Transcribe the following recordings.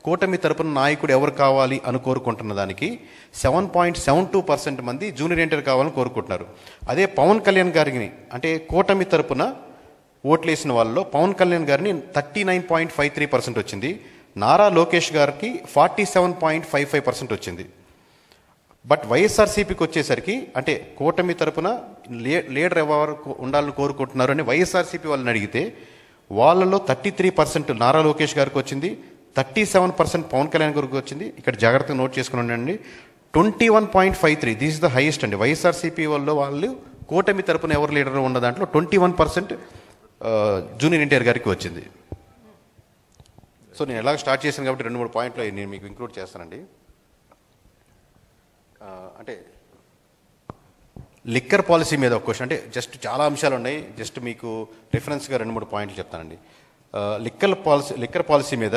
కూటమి తరపున నాయకుడు ఎవరు కావాలి అని కోరుకుంటున్న దానికి 7.72% మంది జూనియర్ ఎన్టీఆర్ కావాలని కోరుకుంటున్నారు. అదే పవన్ కళ్యాణ్ గారిని అంటే కూటమి తరపున ఓట్లేసిన వాళ్ళలో పవన్ కళ్యాణ్ గారిని 39.53% వచ్చింది. నారా లోకేష్ గారికి 47.55% వచ్చింది. బట్ వైఎస్ఆర్సీపీకి వచ్చేసరికి అంటే కూటమి తరపున లీడర్ ఎవరు ఉండాలని కోరుకుంటున్నారు అని వైఎస్ఆర్సీపీ వాళ్ళని అడిగితే వాళ్ళలో 33% నారా లోకేష్ గారికి వచ్చింది, 37% పవన్ కళ్యాణ్ గారికి వచ్చింది. ఇక్కడ జాగ్రత్తగా నోట్ చేసుకుని ఉండండి. 21.53 దిస్ ఇస్ ద హైయెస్ట్ అండి. వైఎస్ఆర్సీపీ వాళ్ళు కూటమి తరపున ఎవరు లీడర్ ఉన్న దాంట్లో 21% జూనియర్ ఎన్టీఆర్ గారికి వచ్చింది. సో నేను ఎలాగ స్టార్ట్ చేశాను కాబట్టి 2-3 పాయింట్లు నేను మీకు ఇంక్లూడ్ చేస్తానండి. అంటే లిక్కర్ పాలసీ మీద ఒక క్వశ్చన్, అంటే జస్ట్ చాలా అంశాలు ఉన్నాయి, జస్ట్ మీకు రిఫరెన్స్గా 2-3 పాయింట్లు చెప్తానండి. లిక్కర్ పాలసీ మీద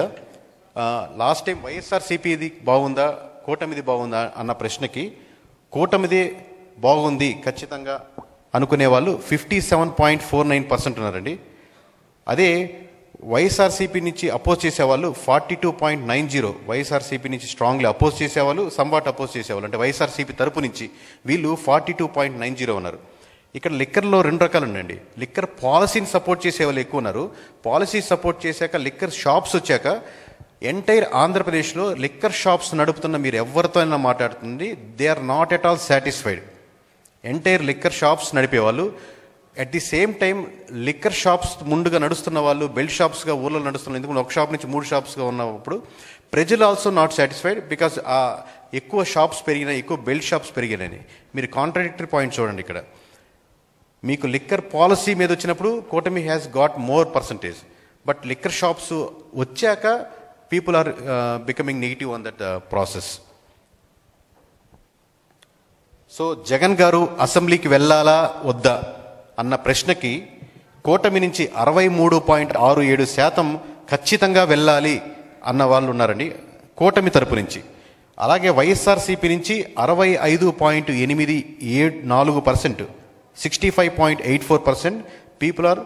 లాస్ట్ టైం వైఎస్ఆర్సీపీది బాగుందా కూటమిది బాగుందా అన్న ప్రశ్నకి కూటమిది బాగుంది ఖచ్చితంగా అనుకునే వాళ్ళు 57.49% ఉన్నారండి. అదే వైఎస్ఆర్సీపీ నుంచి అపోజ్ చేసేవాళ్ళు 42.90, వైఎస్ఆర్సీపీ నుంచి స్ట్రాంగ్లీ అపోజ్ చేసేవాళ్ళు, సంవాట్ అపోజ్ చేసేవాళ్ళు అంటే వైఎస్ఆర్సీపీ తరపు నుంచి వీళ్ళు 42.90 ఉన్నారు. ఇక్కడ లిక్కర్లో 2 రకాలు ఉన్నాయండి. లిక్కర్ పాలసీని సపోర్ట్ చేసే వాళ్ళు ఎక్కువ ఉన్నారు. పాలసీ సపోర్ట్ చేశాక లిక్కర్ షాప్స్ వచ్చాక ఎంటైర్ ఆంధ్రప్రదేశ్లో లిక్కర్ షాప్స్ నడుపుతున్న మీరు ఎవరితో అయినా మాట్లాడుతుంది, they are not at all satisfied. Entire liquor shops నడిపేవాళ్ళు at the same time liquor shops ముందుగా నడుస్తున్న వాళ్ళు బెల్ట్ షాప్స్గా ఊళ్ళో నడుస్తున్నారు. ఎందుకంటే ఒక షాప్ నుంచి 3 షాప్స్గా ఉన్నప్పుడు ప్రజలు ఆల్సో నాట్ సాటిస్ఫైడ్ బికాస్ ఎక్కువ షాప్స్ పెరిగినాయి, ఎక్కువ బెల్ట్ షాప్స్ పెరిగినాయి. మీరు కాంట్రాడిక్టరీ పాయింట్ చూడండి. ఇక్కడ మీకు లిక్కర్ పాలసీ మీద వచ్చినప్పుడు కూటమి has got more percentage, but liquor shops వచ్చాక people are becoming negative on that process. So Jagan గారు అసెంబ్లీకి వెళ్ళాలా వద్దా అన్న ప్రశ్నకి కూటమి నుంచి 63.67% ఖచ్చితంగా వెళ్ళాలి అన్న వాళ్ళు ఉన్నారండి కూటమి తరపు నుంచి. అలాగే వైఎస్ఆర్సీపీ నుంచి 65.84%, 65.84% పీపుల్ ఆర్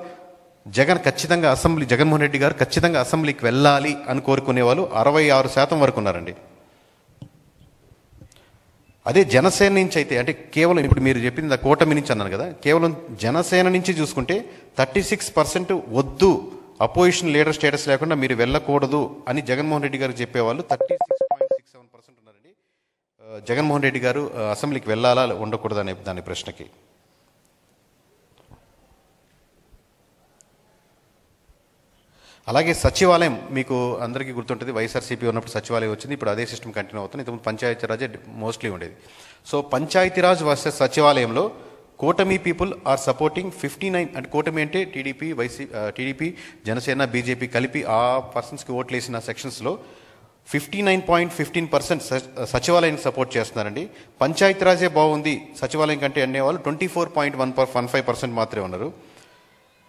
జగన్మోహన్ రెడ్డి గారు ఖచ్చితంగా అసెంబ్లీకి వెళ్ళాలి అని కోరుకునే వాళ్ళు 66% వరకు ఉన్నారండి. అదే జనసేన నుంచి అయితే అంటే కేవలం ఇప్పుడు మీరు చెప్పింది కూటమి నుంచి అన్నారు కదా, కేవలం జనసేన నుంచి చూసుకుంటే 36% వద్దు, అపోజిషన్ లీడర్ స్టేటస్ లేకుండా మీరు వెళ్ళకూడదు అని జగన్మోహన్ రెడ్డి గారు చెప్పేవాళ్ళు 36.67% ఉన్నారండి. జగన్మోహన్ రెడ్డి గారు అసెంబ్లీకి వెళ్ళాలా ఉండకూడదు అనే దాని ప్రశ్నకి. అలాగే సచివాలయం మీకు అందరికీ గుర్తుంటుంది, వైఎస్ఆర్సీపీ ఉన్నప్పుడు సచివాలయం వచ్చింది, ఇప్పుడు అదే సిస్టమ్ కంటిన్యూ అవుతుంది. ఇంతకుముందు పంచాయతీరాజే మోస్ట్లీ ఉండేది. సో పంచాయతీరాజ్ వర్సెస్ సచివాలయంలో కూటమి పీపుల్ ఆర్ సపోర్టింగ్ 59 అంటే కూటమి అంటే టీడీపీ జనసేన బీజేపీ కలిపి ఆ పర్సన్స్కి ఓట్లు వేసిన సెక్షన్స్లో 59.15% సచివాలయానికి సపోర్ట్ చేస్తున్నారండి. పంచాయతీరాజే బాగుంది సచివాలయం కంటే అనేవాళ్ళు 24.15% మాత్రమే ఉన్నారు.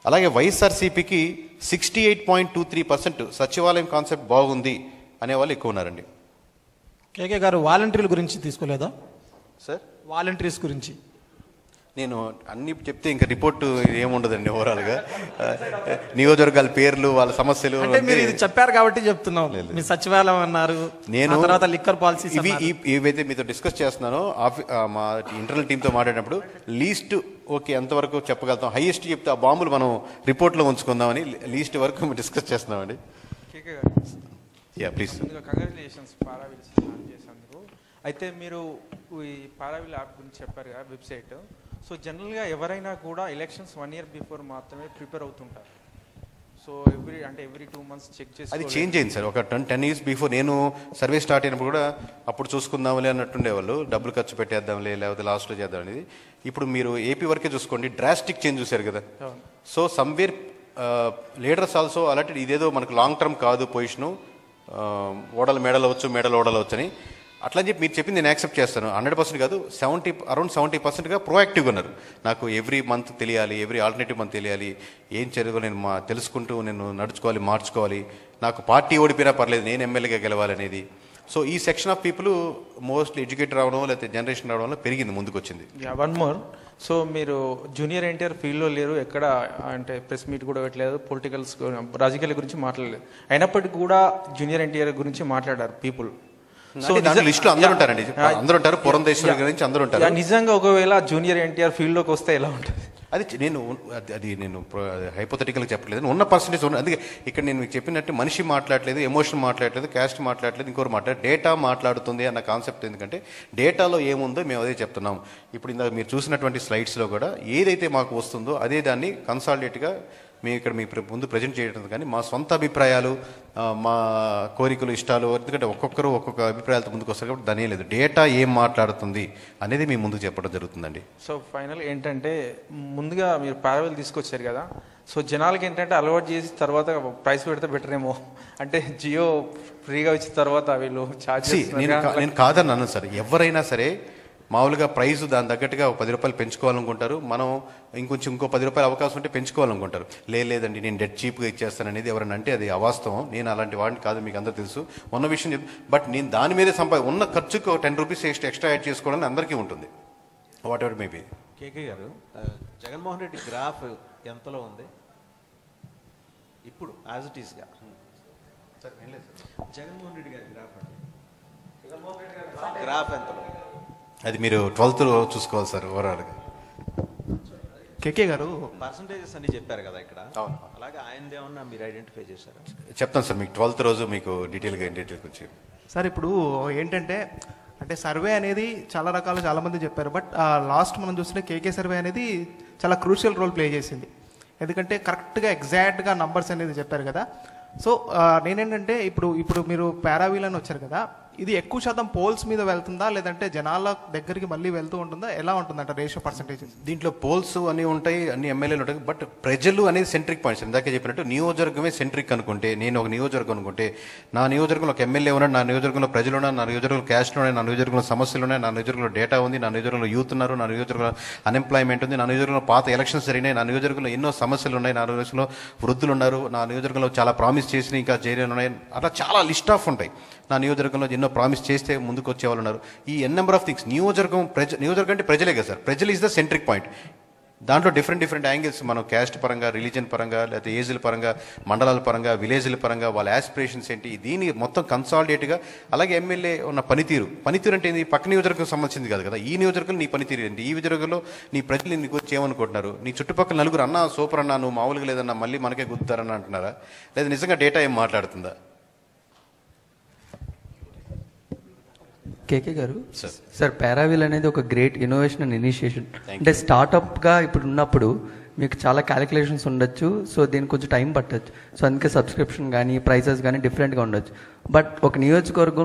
అలాగే వైఎస్ఆర్సీపీకి 68.23% సచివాలయం కాన్సెప్ట్ బాగుంది అనేవాళ్ళు ఎక్కువ ఉన్నారండి. కేకే గారు వాలంటీర్ల గురించి తీసుకోలేదా సార్? వాలంటీర్స్ గురించి నేను అన్ని చెప్తే ఇంకా రిపోర్టు ఏముండదండి. ఓవరాల్గా నియోజకవర్గాల పేర్లు వాళ్ళ సమస్యలు మీరు ఇది చెప్పారు కాబట్టి చెప్తున్నాం. మీ సచివాలయం అన్నారు, నేను తర్వాత లిక్కర్ పాలసీ ఏవైతే మీతో డిస్కస్ చేస్తున్నానో మా ఇంటర్నల్ టీంతో మాట్లాడినప్పుడు లీస్ట్ ఓకే ఎంతవరకు చెప్పగలుగుతాం, హైయెస్ట్ చెప్తే ఆ బాంబులు మనం రిపోర్ట్లో ఉంచుకుందామని లీస్ట్ వరకు డిస్కస్ చేస్తున్నామండి. ప్లీజ్. కంగ్రాచులేషన్స్ పారావిల్ చేసినందుకు. అయితే మీరు ఈ పారావిల్ యాప్ గురించి చెప్పారు కదా, వెబ్సైట్. సో జనరల్గా ఎవరైనా కూడా ఎలక్షన్స్ 1 year బిఫోర్ మాత్రమే ప్రిపేర్ అవుతుంటారు. సో ఎవ్రీ 2 months చెక్ చేసి అది చేంజ్ అయింది సార్. ఒక 10 years బిఫోర్ నేను సర్వే స్టార్ట్ అయినప్పుడు కూడా అప్పుడు చూసుకుందాంలే అన్నట్టుండేవాళ్ళు, డబ్బులు ఖర్చు పెట్టేద్దాంలే లేకపోతే లాస్ట్లో చేద్దాం అనేది. ఇప్పుడు మీరు ఏపీ వరకే చూసుకోండి, డ్రాస్టిక్ చేంజ్ చూశారు కదా. సో సమ్వేర్ లీడర్స్ ఆల్సో అలాంటి ఇదేదో మనకు లాంగ్ టర్మ్ కాదు పొజిషను, మెడల్ ఓడలవచ్చు అని అట్లా చెప్పి మీరు చెప్పింది నేను యాక్సెప్ట్ చేస్తాను. 100% కాదు, అరౌండ్ 70%గా ప్రోయాక్టివ్గా ఉన్నారు. నాకు ఎవ్రీ మంత్ తెలియాలి, ఎవ్రీ ఆల్టర్నేటివ్ మంత్ తెలియాలి, ఏం చదువు నేను తెలుసుకుంటూ నేను నడుచుకోవాలి, మార్చుకోవాలి, నాకు పార్టీ ఓడిపోయినా పర్లేదు నేను ఎమ్మెల్యేగా గెలవాలనేది. సో ఈ section of people mostly educated రావడం లేకపోతే జనరేషన్ రావడం వల్ల పెరిగింది, ముందుకు వచ్చింది. వన్ మోర్, సో మీరు జూనియర్ ఎన్టీఆర్ ఫీల్డ్లో లేరు, ఎక్కడ అంటే ప్రెస్ మీట్ కూడా పెట్టలేదు, పొలిటికల్స్ రాజకీయాల గురించి మాట్లాడలేదు, అయినప్పటికీ కూడా జూనియర్ ఎన్టీఆర్ గురించి మాట్లాడారు పీపుల్. సో లిస్ట్ లో అందరూ ఉంటారండి, అందరూ ఉంటారు, పురంధేశ్వరి గురించి అందరూ ఉంటారు. నిజంగా ఒకవేళ జూనియర్ ఎన్టీఆర్ ఫీల్డ్లోకి వస్తే ఎలా ఉంటుంది? అది నేను హైపోథెటికల్గా చెప్పట్లేదు, ఉన్న పర్సంటేజ్ ఉన్న. అందుకే ఇక్కడ నేను మీకు చెప్పినట్టు మనిషి మాట్లాడలేదు, ఎమోషన్ మాట్లాడలేదు, క్యాస్ట్ మాట్లాడలేదు, ఇంకోరు మాట్లాడలేదు, డేటా మాట్లాడుతుంది అన్న కాన్సెప్ట్. ఎందుకంటే డేటాలో ఏముందో మేము అదే చెప్తున్నాం. ఇప్పుడు ఇందాక మీరు చూసినటువంటి స్లైడ్స్లో కూడా ఏదైతే మాకు వస్తుందో అదే దాన్ని కన్సాలిడేట్గా మేము ఇక్కడ మీ ముందు ప్రజెంట్ చేయడం, కానీ మా సొంత అభిప్రాయాలు, మా కోరికలు, ఇష్టాలు, ఎందుకంటే ఒక్కొక్కరు ఒక్కొక్క అభిప్రాయాలతో ముందుకు వస్తారు కాబట్టి దాని లేదు, డేటా ఏం మాట్లాడుతుంది అనేది మీ ముందుకు చెప్పడం జరుగుతుందండి. సో ఫైనల్ ఏంటంటే, ముందుగా మీరు పారావెల్ తీసుకొచ్చారు కదా, సో జనాలకి ఏంటంటే అలవాటు చేసి తర్వాత ప్రైస్ పెడితే బెటర్ ఏమో, అంటే జియో ఫ్రీగా ఇచ్చిన తర్వాత వీళ్ళు ఛార్జ్. నేను కాదన్నాను సార్, ఎవరైనా సరే మామూలుగా ప్రైస్ దాని తగ్గట్టుగా ఒక 10 రూపాయలు పెంచుకోవాలనుకుంటారు, మనం ఇంకో 10 రూపాయలు అవకాశం ఉంటే పెంచుకోవాలనుకుంటారు. లేదండి నేను డెడ్ చీప్గా ఇచ్చేస్తాను అనేది ఎవరైనా అంటే అది అవాస్తవం. నేను అలాంటి వాడిని కాదు, మీకు అందరూ తెలుసు, ఉన్న విషయం బట్ నేను దాని మీదే ఉన్న ఖర్చుకు 10 రూపీస్ ఎక్స్ట్రా యాడ్ చేసుకోవడానికి అందరికీ ఉంటుంది, వాట్ ఎవర్ మేబీ. కేకే గారు, జగన్మోహన్ రెడ్డి గ్రాఫ్ ఎంతలో ఉంది ఇప్పుడు యాజ్ ఇట్ ఈస్గా? జగన్మోహన్ రెడ్డి గారి గ్రాఫ్ అండి, జగన్మోహన్ రెడ్డి గారి గ్రాఫ్ ఎంతలో? అది మీరు 12th చూసుకోవాలి సార్ ఓవరాల్గా. కేకే గారు పర్సంటేజెస్ అన్ని చెప్పారు కదా ఇక్కడ, అలాగే ఆయనది ఏమన్నా మీరు ఐడెంటిఫై చేశారు? చెప్తాను సార్ మీకు 12th రోజు మీకు డీటెయిల్గా వచ్చి. సార్ ఇప్పుడు ఏంటంటే, అంటే సర్వే అనేది చాలా రకాలు చాలామంది చెప్పారు, బట్ లాస్ట్ మనం చూస్తే కేకే సర్వే అనేది చాలా క్రూషియల్ రోల్ ప్లే చేసింది. ఎందుకంటే కరెక్ట్గా ఎగ్జాక్ట్గా నంబర్స్ అనేది చెప్పారు కదా. సో నేనేంటంటే ఇప్పుడు మీరు పారావీల్ అని వచ్చారు కదా, ఇది ఎక్కువ శాతం పోల్స్ మీద వెళ్తుందా లేదంటే జనాల దగ్గరికి మళ్ళీ వెళ్తూ ఉంటుందా, ఎలా ఉంటుందంట రేషియో పర్సెంటేజెస్? దీంట్లో పోల్స్ అన్నీ ఉంటాయి, అన్ని ఎమ్మెల్యేలు ఉంటాయి, బట్ ప్రజలు అనేది సెంట్రిక్ పాయింట్స్. ఇందాక చెప్పినట్టు నియోజకవర్గమే సెంట్రిక్ అనుకుంటే, నేను ఒక నియోజకవర్గం అనుకుంటే, నా నియోజకవర్గంలో ఒక ఎమ్మెల్యే ఉన్నాడు, నా నియోజకవర్గంలో ప్రజలు ఉన్నారు, నా నియోజకవర్గంలో క్యాస్ట్ ఉన్నాయి, నా నియోజకవర్గంలో సమస్యలు ఉన్నాయి, నా నియోజకవర్గంలో డేటా ఉంది, నా నియోజకవర్గంలో యూత్ ఉన్నారు, నా నియోజకవర్గంలో అన్ఎంప్లాయ్మెంట్ ఉంది, నా నియోజకవర్గంలో పాత ఎలక్షన్స్ జరిగినాయి, నా నియోజకవర్గంలో ఎన్నో సమస్యలు ఉన్నాయి, నా నియోజకవర్గంలో వృద్ధులు ఉన్నారు, నా నియోజకవర్గంలో చాలా ప్రామిస్ చేసి ఇంకా చేయలేని ఉన్నాయి, అట్లా చాలా లిస్ట్ ఆఫ్ ఉంటాయి. నా నియోజకవర్గంలో ఎన్నో ప్రామిస్ చేస్తే ముందుకు వచ్చే వాళ్ళు ఉన్నారు. ఈ నెంబర్ ఆఫ్ థింగ్స్. నియోజకవర్గం అంటే ప్రజలే కదా సార్, ప్రజలు ఈజ్ ద సెంట్రిక్ పాయింట్. దాంట్లో డిఫరెంట్ యాంగిల్స్, మనం క్యాస్ట్ పరంగా, రిలీజన్ పరంగా, లేకపోతే ఏజ్ల పరంగా, మండలాల పరంగా, విలేజ్ల పరంగా, వాళ్ళ యాస్పిరేషన్స్ ఏంటి, దీన్ని మొత్తం కన్సాలిడేట్గా. అలాగే ఎమ్మెల్యే ఉన్న పనితీరు అంటే ఏంది, పక్క నియోజకవర్గం సంబంధించింది కాదు కదా, ఈ నియోజకవర్గం నీ పనితీరు ఏంటి, ఈ నియోజకవర్గంలో నీ ప్రజలు నీకు వచ్చి ఏమనుకుంటున్నారు, నీ చుట్టుపక్కల నలుగురు అన్నా సూపర్ అన్నా, నువ్వు మామూలుగా లేదన్నా మళ్ళీ మనకే గుర్తారని అంటున్నారా, లేదా నిజంగా డేటా ఏం మాట్లాడుతుందా? కేకే గారు, సార్ పారావీల్ అనేది ఒక గ్రేట్ ఇన్నోవేషన్ అండ్ ఇనిషియేషన్. అంటే స్టార్టప్గా ఇప్పుడు ఉన్నప్పుడు మీకు చాలా క్యాలిక్యులేషన్స్ ఉండొచ్చు, సో దీనికి కొంచెం టైం పట్టచ్చు, సో అందుకే సబ్స్క్రిప్షన్ కానీ ప్రైసెస్ కానీ డిఫరెంట్గా ఉండొచ్చు. బట్ ఒక నియోజకవర్గం